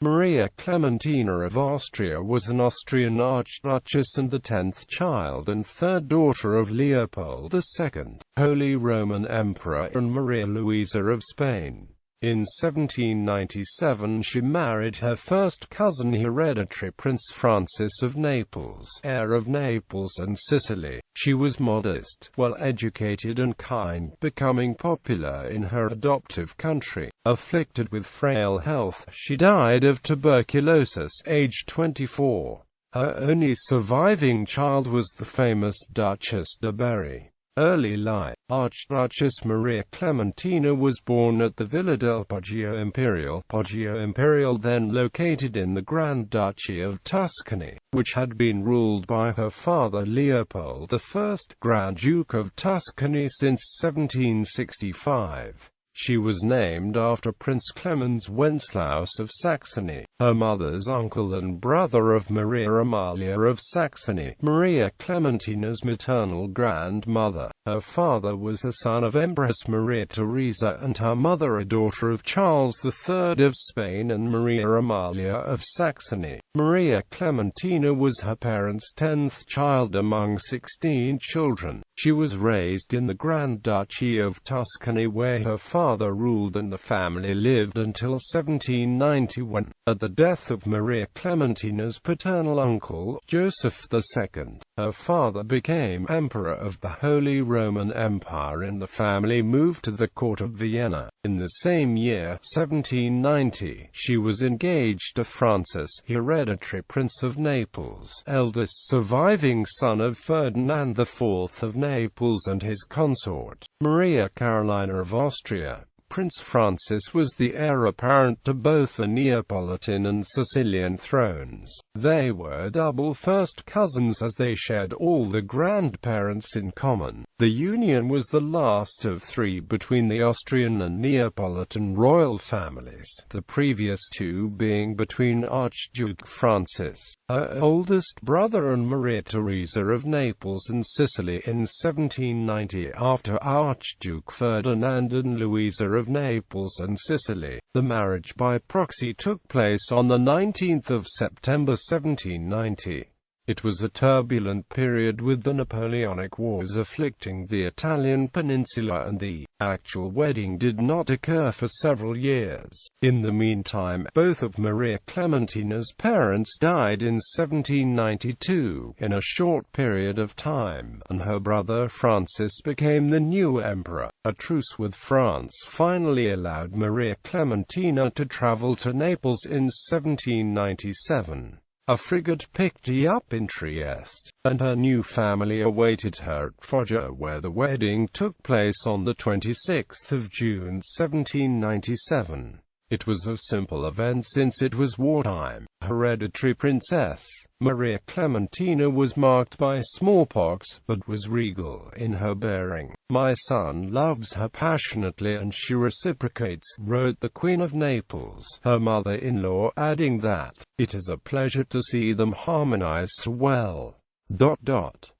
Maria Clementina of Austria was an Austrian archduchess and the 10th child and third daughter of Leopold II, Holy Roman Emperor, and Maria Luisa of Spain. In 1797 she married her first cousin, Hereditary Prince Francis of Naples, heir of Naples and Sicily. She was modest, well-educated and kind, becoming popular in her adoptive country. Afflicted with frail health, she died of tuberculosis, aged 24. Her only surviving child was the famous Duchess de Berry. Early life. Archduchess Maria Clementina was born at the Villa del Poggio Imperial, then located in the Grand Duchy of Tuscany, which had been ruled by her father Leopold I, Grand Duke of Tuscany since 1765. She was named after Prince Clemens Wenceslaus of Saxony, her mother's uncle and brother of Maria Amalia of Saxony, Maria Clementina's maternal grandmother. Her father was a son of Empress Maria Theresa and her mother a daughter of Charles III of Spain and Maria Amalia of Saxony. Maria Clementina was her parents' 10th child among 16 children. She was raised in the Grand Duchy of Tuscany where her father ruled and the family lived until 1791. At the death of Maria Clementina's paternal uncle, Joseph II, her father became Emperor of the Holy Roman Empire and the family moved to the court of Vienna. In the same year, 1790, she was engaged to Francis, Hereditary Prince of Naples, eldest surviving son of Ferdinand IV of Naples and his consort, Maria Carolina of Austria. Prince Francis was the heir apparent to both the Neapolitan and Sicilian thrones. They were double first cousins as they shared all the grandparents in common. The union was the last of three between the Austrian and Neapolitan royal families, the previous two being between Archduke Francis, her oldest brother, and Maria Theresa of Naples and Sicily in 1790 after Archduke Ferdinand and Luisa of Naples and Sicily. The marriage by proxy took place on the 19th of September 1790. It was a turbulent period with the Napoleonic Wars afflicting the Italian peninsula and the actual wedding did not occur for several years. In the meantime, both of Maria Clementina's parents died in 1792, in a short period of time, and her brother Francis became the new emperor. A truce with France finally allowed Maria Clementina to travel to Naples in 1797. A frigate picked her up in Trieste, and her new family awaited her at Foggia where the wedding took place on the 26th of June 1797. It was a simple event since it was wartime. Hereditary Princess Maria Clementina was marked by smallpox, but was regal in her bearing. "My son loves her passionately and she reciprocates," wrote the Queen of Naples, her mother-in-law, adding that, "It is a pleasure to see them harmonize so well.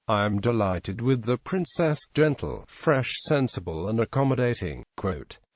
I am delighted with the princess, gentle, fresh, sensible and accommodating."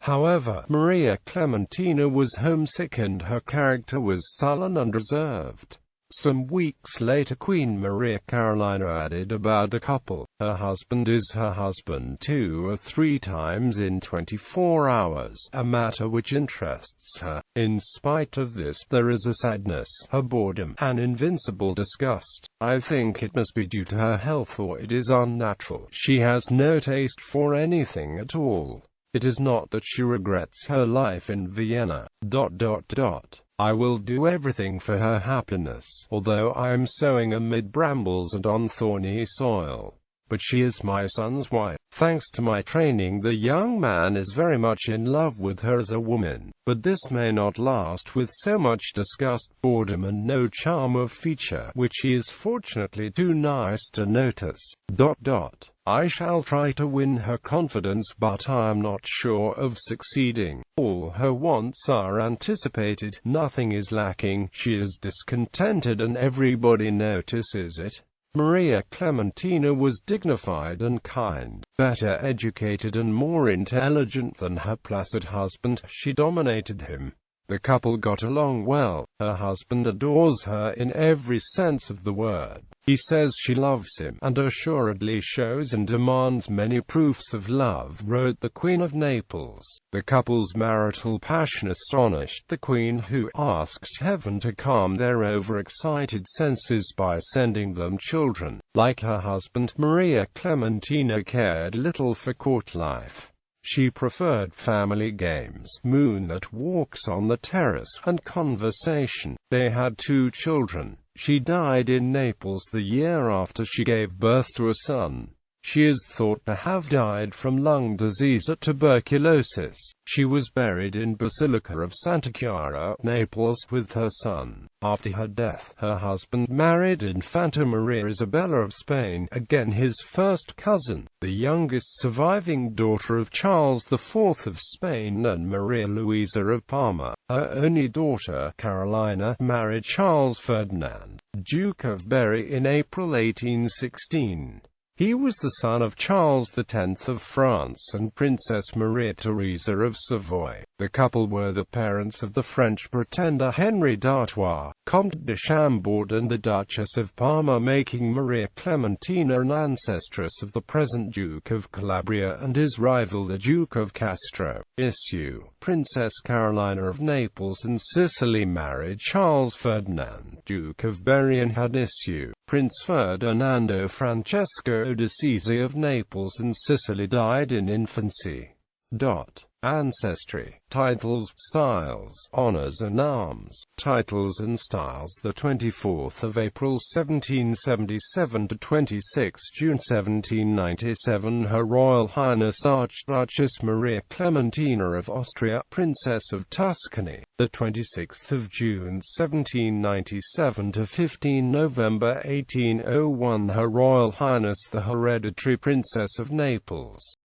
However, Maria Clementina was homesick and her character was sullen and reserved. Some weeks later Queen Maria Carolina added about the couple, "Her husband is her husband 2 or 3 times in 24 hours, a matter which interests her. In spite of this, there is a sadness, a boredom, an invincible disgust. I think it must be due to her health or it is unnatural. She has no taste for anything at all. It is not that she regrets her life in Vienna. I will do everything for her happiness, although I am sowing amid brambles and on thorny soil. But she is my son's wife. Thanks to my training, the young man is very much in love with her as a woman. But this may not last with so much disgust, boredom and no charm of feature, which he is fortunately too nice to notice. I shall try to win her confidence, but I am not sure of succeeding. All her wants are anticipated, nothing is lacking, she is discontented and everybody notices it." Maria Clementina was dignified and kind, better educated and more intelligent than her placid husband. She dominated him. The couple got along well. Her husband adores her in every sense of the word. He says she loves him, and assuredly shows and demands many proofs of love, wrote the Queen of Naples. The couple's marital passion astonished the Queen, who asked heaven to calm their overexcited senses by sending them children. Like her husband, Maria Clementina cared little for court life. She preferred family games, moonlit walks on the terrace, and conversation. They had 2 children. She died in Naples the year after she gave birth to a son. She is thought to have died from lung disease or tuberculosis. She was buried in Basilica of Santa Chiara, Naples, with her son. After her death, her husband married Infanta Maria Isabella of Spain, again his first cousin, the youngest surviving daughter of Charles IV of Spain and Maria Luisa of Parma. Her only daughter, Carolina, married Charles Ferdinand, Duke of Berry, in April 1816. He was the son of Charles X of France and Princess Maria Theresa of Savoy. The couple were the parents of the French pretender Henry d'Artois, Comte de Chambord, and the Duchess of Parma, making Maria Clementina an ancestress of the present Duke of Calabria and his rival the Duke of Castro. Issue: Princess Carolina of Naples and Sicily married Charles Ferdinand, Duke of Berry, and had issue. Prince Ferdinando Francesco d'Assisi of Naples and Sicily died in infancy. Ancestry, titles, styles, honors and arms. Titles and styles: the 24th of April 1777 to 26 June 1797, Her Royal Highness Archduchess Maria Clementina of Austria, Princess of Tuscany. The 26th of June 1797 to 15 November 1801, Her Royal Highness the Hereditary Princess of Naples.